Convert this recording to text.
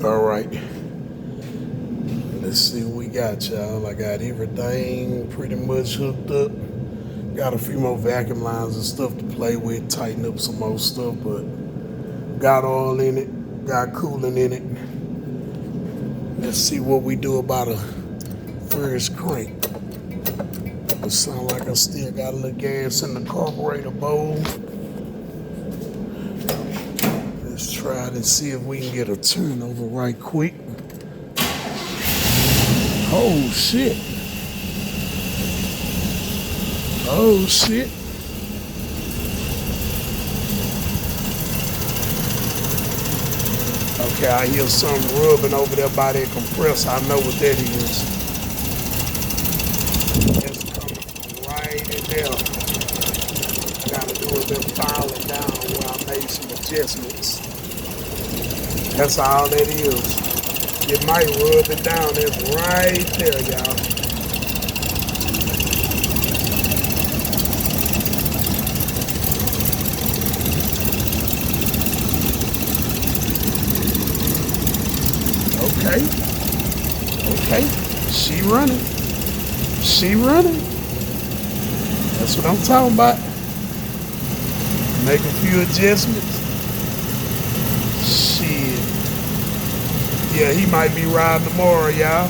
All right, let's see what we got, y'all. I got everything pretty much hooked up. Got a few more vacuum lines and stuff to play with, tighten up some more stuff, but got oil in it, got coolant in it. Let's see what we do about a first crank. It sound like I still got a little gas in the carburetor bowl. Let's try it and see if we can get a turnover right quick. Oh shit. Oh shit. Okay, I hear something rubbing over there by that compressor. I know what that is. It's coming from right in there. I gotta do a little filing down where I made some adjustments. That's all that is. It might rub it down. It's right there, y'all. Okay. Okay. She running. She running. That's what I'm talking about. Make a few adjustments. Shit. Yeah, he might be riding tomorrow, y'all.